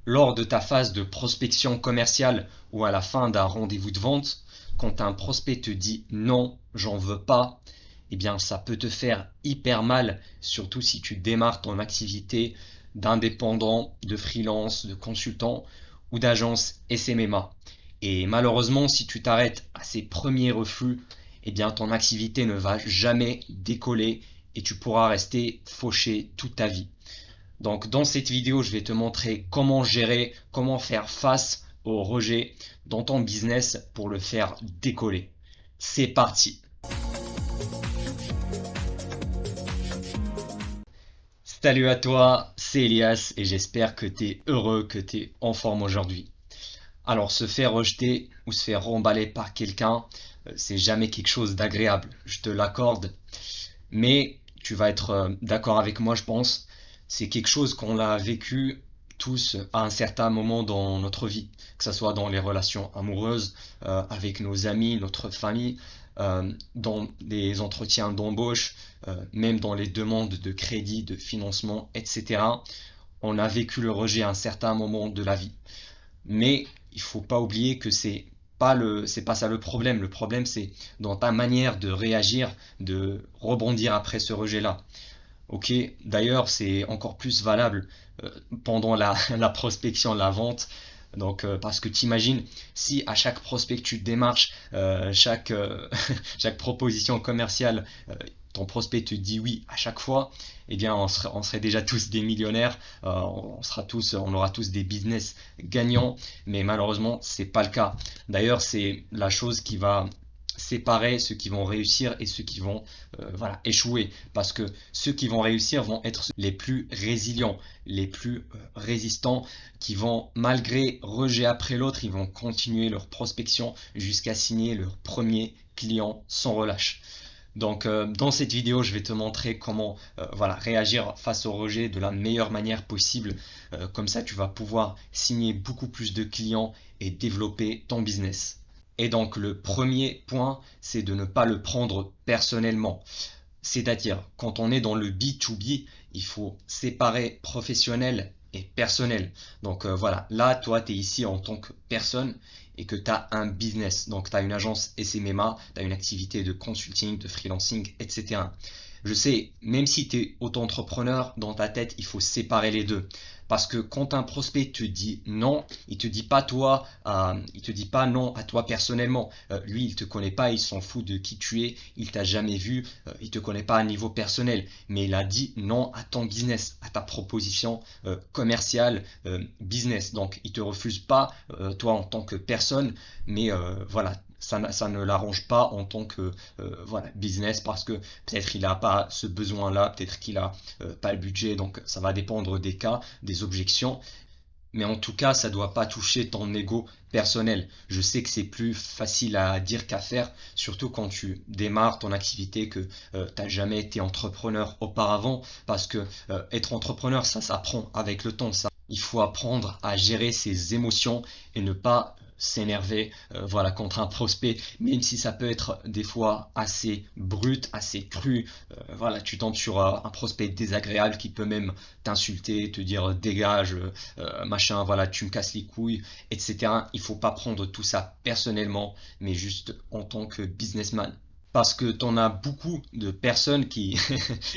Lors de ta phase de prospection commerciale ou à la fin d'un rendez-vous de vente, quand un prospect te dit non, j'en veux pas, eh bien ça peut te faire hyper mal, surtout si tu démarres ton activité d'indépendant, de freelance, de consultant ou d'agence SMMA. Et malheureusement, si tu t'arrêtes à ces premiers refus, eh bien ton activité ne va jamais décoller et tu pourras rester fauché toute ta vie. Donc dans cette vidéo, je vais te montrer comment gérer, comment faire face au rejet dans ton business pour le faire décoller. C'est parti. Salut à toi, c'est Elias et j'espère que tu es heureux, que tu es en forme aujourd'hui. Alors se faire rejeter ou se faire remballer par quelqu'un, c'est jamais quelque chose d'agréable, je te l'accorde. Mais tu vas être d'accord avec moi, je pense, c'est quelque chose qu'on a vécu tous à un certain moment dans notre vie, que ce soit dans les relations amoureuses, avec nos amis, notre famille, dans les entretiens d'embauche, même dans les demandes de crédit, de financement, etc. On a vécu le rejet à un certain moment de la vie. Mais il faut pas oublier que c'est pas ça le problème. Le problème, c'est dans ta manière de réagir, de rebondir après ce rejet-là. Ok, d'ailleurs, c'est encore plus valable euh, pendant la prospection, la vente. Donc, parce que t'imagines, si à chaque prospect que tu démarches, chaque proposition commerciale, ton prospect te dit oui à chaque fois, eh bien, on serait déjà tous des millionnaires, on aura tous des business gagnants, mais malheureusement, c'est pas le cas. D'ailleurs, c'est la chose qui va séparer ceux qui vont réussir et ceux qui vont voilà, échouer. Parce que ceux qui vont réussir vont être les plus résilients, les plus résistants, qui vont, malgré rejet après l'autre, ils vont continuer leur prospection jusqu'à signer leur premier client sans relâche. Donc dans cette vidéo, je vais te montrer comment voilà, réagir face au rejet de la meilleure manière possible. Comme ça, tu vas pouvoir signer beaucoup plus de clients et développer ton business. Et donc le premier point, c'est de ne pas le prendre personnellement. C'est-à-dire, quand on est dans le B2B, il faut séparer professionnel et personnel. Donc voilà, là, toi, tu es ici en tant que personne et que tu as un business. Donc tu as une agence SMMA, tu as une activité de consulting, de freelancing, etc. Je sais, même si tu es auto-entrepreneur, dans ta tête, il faut séparer les deux. Parce que quand un prospect te dit non, il te dit pas toi, il te dit pas non à toi personnellement. Lui, il te connaît pas, il s'en fout de qui tu es, il t'a jamais vu, il te connaît pas à niveau personnel. Mais il a dit non à ton business, à ta proposition commerciale, business. Donc, il te refuse pas toi en tant que personne, mais voilà, ça ne l'arrange pas en tant que voilà, business parce que peut-être il n'a pas ce besoin-là, peut-être qu'il n'a pas le budget, donc ça va dépendre des cas, des objections. Mais en tout cas, ça ne doit pas toucher ton ego personnel. Je sais que c'est plus facile à dire qu'à faire, surtout quand tu démarres ton activité, que tu n'as jamais été entrepreneur auparavant, parce que être entrepreneur, ça s'apprend avec le temps. Ça. Il faut apprendre à gérer ses émotions et ne pas s'énerver voilà, contre un prospect, même si ça peut être des fois assez brut, assez cru. Voilà, tu tombes sur un prospect désagréable qui peut même t'insulter, te dire dégage, machin, voilà, tu me casses les couilles, etc. Il faut pas prendre tout ça personnellement, mais juste en tant que businessman. Parce que t'en as beaucoup de personnes qui,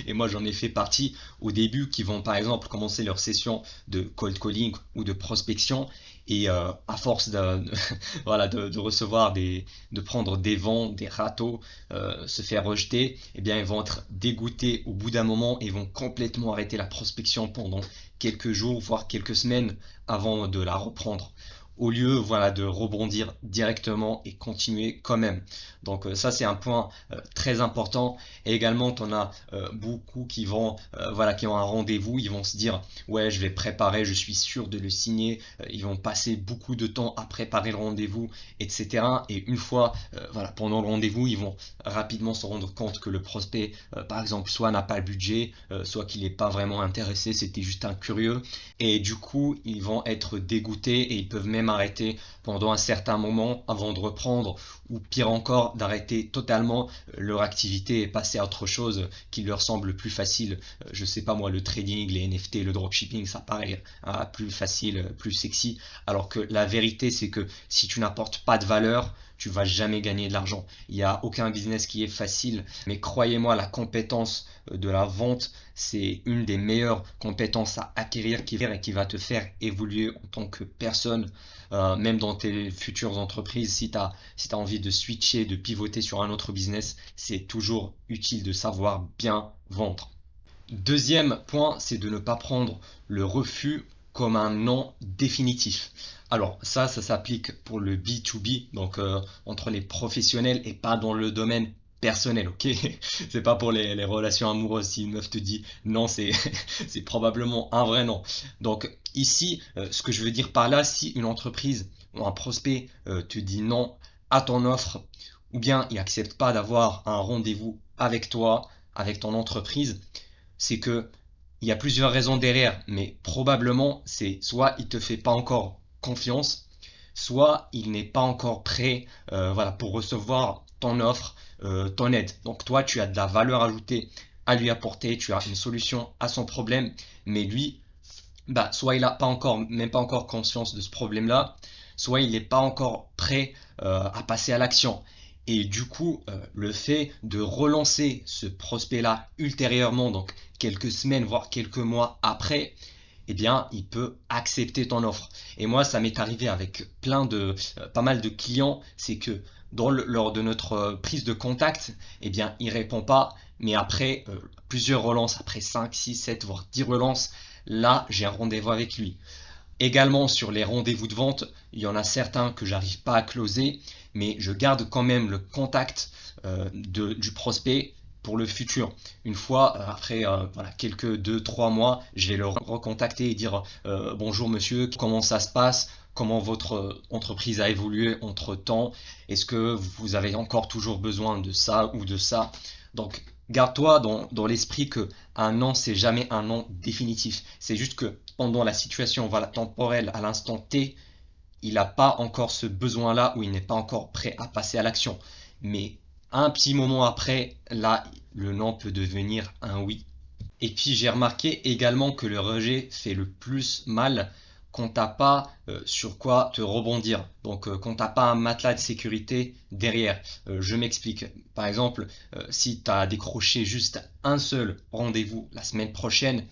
et moi j'en ai fait partie au début, qui vont par exemple commencer leur session de cold calling ou de prospection et à force voilà, de recevoir de prendre des vents, des râteaux, se faire rejeter, eh bien ils vont être dégoûtés au bout d'un moment et vont complètement arrêter la prospection pendant quelques jours, voire quelques semaines avant de la reprendre au lieu voilà, de rebondir directement et continuer quand même. Donc ça c'est un point très important. Et également tu en as beaucoup qui vont voilà, qui ont un rendez-vous, ils vont se dire ouais je vais préparer, je suis sûr de le signer. Ils vont passer beaucoup de temps à préparer le rendez-vous, etc. Et une fois voilà, pendant le rendez-vous, ils vont rapidement se rendre compte que le prospect par exemple soit n'a pas le budget, soit qu'il n'est pas vraiment intéressé, c'était juste un curieux. Et du coup ils vont être dégoûtés et ils peuvent même même arrêter pendant un certain moment avant de reprendre, ou pire encore, d'arrêter totalement leur activité et passer à autre chose qui leur semble plus facile. Je sais pas moi, le trading, les NFT, le dropshipping, ça paraît plus facile, plus sexy, alors que la vérité c'est que si tu n'apportes pas de valeur, tu vas jamais gagner de l'argent. Il n'y a aucun business qui est facile, mais croyez-moi, la compétence de la vente, c'est une des meilleures compétences à acquérir et qui va te faire évoluer en tant que personne, même dans tes futures entreprises. Si tu as envie de switcher, de pivoter sur un autre business, c'est toujours utile de savoir bien vendre. Deuxième point, c'est de ne pas prendre le refus comme un non définitif. Alors ça s'applique pour le B2B, donc entre les professionnels et pas dans le domaine personnel, ok? C'est pas pour les relations amoureuses. Si une meuf te dit non, c'est c'est probablement un vrai non. Donc ici, ce que je veux dire par là, si une entreprise ou un prospect te dit non à ton offre, ou bien il n'accepte pas d'avoir un rendez-vous avec toi, avec ton entreprise, c'est que il y a plusieurs raisons derrière, mais probablement c'est soit il te fait pas encore confiance, soit il n'est pas encore prêt, voilà, pour recevoir ton offre, ton aide. Donc toi, tu as de la valeur ajoutée à lui apporter, tu as une solution à son problème, mais lui, bah, soit il n'a pas encore, même pas encore conscience de ce problème-là, soit il n'est pas encore prêt à passer à l'action. Et du coup, le fait de relancer ce prospect-là ultérieurement, donc quelques semaines, voire quelques mois après, eh bien, il peut accepter ton offre. Et moi, ça m'est arrivé avec pas mal de clients, c'est que lors de notre prise de contact, eh bien, il répond pas, mais après plusieurs relances, après 5, 6, 7, voire 10 relances, là, j'ai un rendez-vous avec lui. Également sur les rendez-vous de vente, il y en a certains que j'arrive pas à closer, mais je garde quand même le contact du prospect pour le futur. Une fois, après voilà, quelques 2-3 mois, je vais le recontacter et dire bonjour monsieur, comment ça se passe? Comment votre entreprise a évolué entre temps? Est-ce que vous avez encore toujours besoin de ça ou de ça? Donc garde-toi dans l'esprit que un non, c'est jamais un non définitif. C'est juste que pendant la situation, voilà, temporelle, à l'instant T, il n'a pas encore ce besoin-là ou il n'est pas encore prêt à passer à l'action. Mais un petit moment après, là, le non peut devenir un oui. Et puis j'ai remarqué également que le rejet fait le plus mal quand t'as pas sur quoi te rebondir. Donc quand t'as pas un matelas de sécurité derrière. Je m'explique. Par exemple, si tu as décroché juste un seul rendez-vous la semaine prochaine,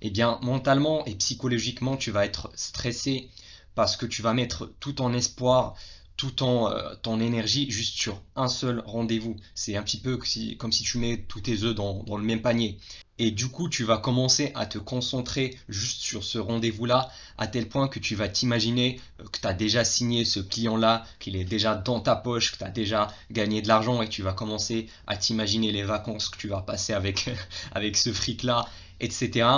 eh bien mentalement et psychologiquement tu vas être stressé parce que tu vas mettre tout ton espoir, tout ton énergie juste sur un seul rendez-vous. C'est un petit peu comme si tu mets tous tes œufs dans le même panier. Et du coup, tu vas commencer à te concentrer juste sur ce rendez-vous-là, à tel point que tu vas t'imaginer que tu as déjà signé ce client-là, qu'il est déjà dans ta poche, que tu as déjà gagné de l'argent et que tu vas commencer à t'imaginer les vacances que tu vas passer avec, avec ce fric-là, etc.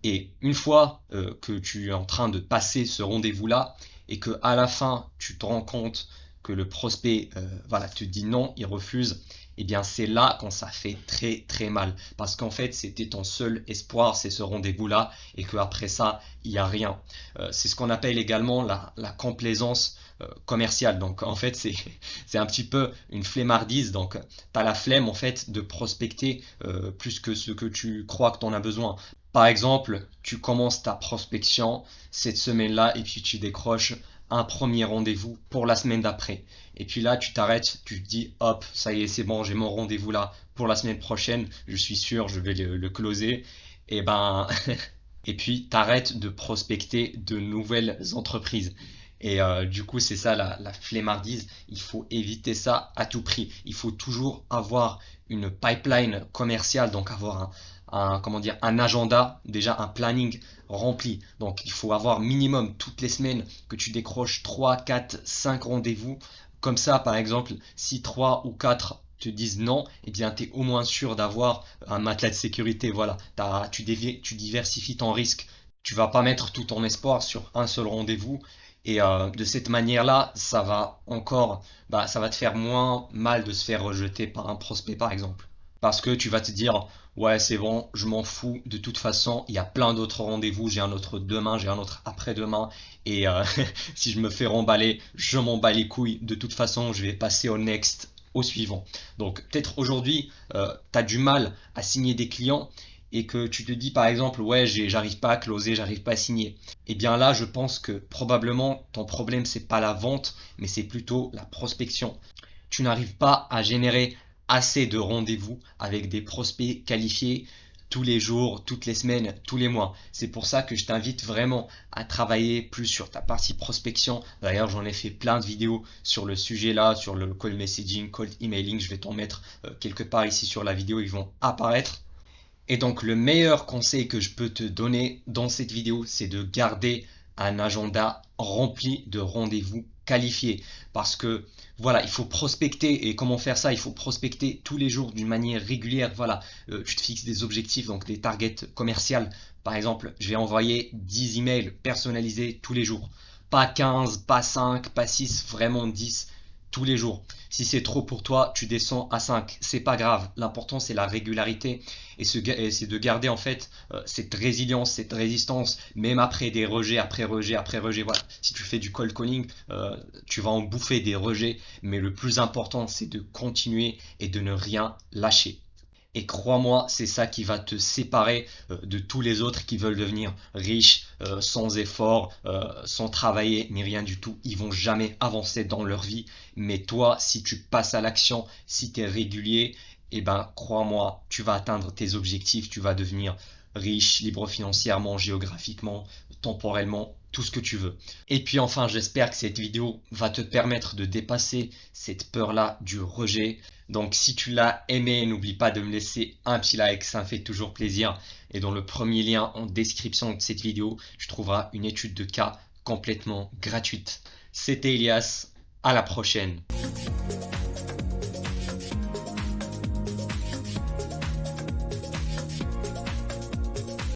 Et une fois que tu es en train de passer ce rendez-vous-là et que à la fin tu te rends compte que le prospect voilà, te dit non, il refuse, et eh bien c'est là quand ça fait très très mal. Parce qu'en fait c'était ton seul espoir, c'est ce rendez-vous-là, et qu'après ça, il n'y a rien. C'est ce qu'on appelle également la complaisance commerciale. Donc en fait c'est un petit peu une flemmardise. Donc tu as la flemme en fait de prospecter plus que ce que tu crois que tu en as besoin. Par exemple, tu commences ta prospection cette semaine-là et puis tu décroches un premier rendez-vous pour la semaine d'après. Et puis là, tu t'arrêtes, tu te dis, hop, ça y est, c'est bon, j'ai mon rendez-vous là pour la semaine prochaine, je suis sûr, je vais le closer. Et ben, et puis t'arrêtes de prospecter de nouvelles entreprises. Et du coup, c'est ça la flemmardise. Il faut éviter ça à tout prix. Il faut toujours avoir une pipeline commerciale, donc avoir comment dire, un agenda, déjà un planning rempli. Donc il faut avoir minimum toutes les semaines que tu décroches 3, 4, 5 rendez-vous. Comme ça, par exemple, si 3 ou 4 te disent non, eh bien tu es au moins sûr d'avoir un matelas de sécurité. Voilà, tu diversifies ton risque. Tu vas pas mettre tout ton espoir sur un seul rendez-vous. Et de cette manière-là, ça va encore, ça va te faire moins mal de se faire rejeter par un prospect, par exemple. Parce que tu vas te dire, ouais, c'est bon, je m'en fous. De toute façon, il y a plein d'autres rendez-vous. J'ai un autre demain, j'ai un autre après-demain. Et si je me fais remballer, je m'en bats les couilles. De toute façon, je vais passer au next, au suivant. Donc, peut-être aujourd'hui, tu as du mal à signer des clients et que tu te dis par exemple, ouais, j'arrive pas à closer, j'arrive pas à signer. Et bien là, je pense que probablement ton problème, c'est pas la vente, mais c'est plutôt la prospection. Tu n'arrives pas à générer assez de rendez-vous avec des prospects qualifiés tous les jours, toutes les semaines, tous les mois. C'est pour ça que je t'invite vraiment à travailler plus sur ta partie prospection. D'ailleurs, j'en ai fait plein de vidéos sur le sujet là, sur le call messaging, cold emailing. Je vais t'en mettre quelque part ici sur la vidéo, ils vont apparaître. Et donc le meilleur conseil que je peux te donner dans cette vidéo, c'est de garder un agenda rempli de rendez-vous qualifiés. Parce que voilà, il faut prospecter. Et comment faire ça? Il faut prospecter tous les jours d'une manière régulière. Voilà, tu te fixes des objectifs, donc des targets commerciales. Par exemple, je vais envoyer 10 emails personnalisés tous les jours. Pas 15, pas 5, pas 6, vraiment 10 tous les jours. Si c'est trop pour toi, tu descends à 5. C'est pas grave. L'important, c'est la régularité et c'est de garder en fait cette résilience, cette résistance, même après des rejets, après rejets, après rejets. Voilà. Si tu fais du cold calling, tu vas en bouffer des rejets, mais le plus important, c'est de continuer et de ne rien lâcher. Et crois-moi, c'est ça qui va te séparer de tous les autres qui veulent devenir riches sans effort, sans travailler, ni rien du tout. Ils vont jamais avancer dans leur vie. Mais toi, si tu passes à l'action, si tu es régulier, eh ben, crois-moi, tu vas atteindre tes objectifs, tu vas devenir riche, libre financièrement, géographiquement, temporellement, tout ce que tu veux. Et puis enfin, j'espère que cette vidéo va te permettre de dépasser cette peur-là du rejet. Donc si tu l'as aimé, n'oublie pas de me laisser un petit like, ça me fait toujours plaisir. Et dans le premier lien en description de cette vidéo, tu trouveras une étude de cas complètement gratuite. C'était Elias, à la prochaine.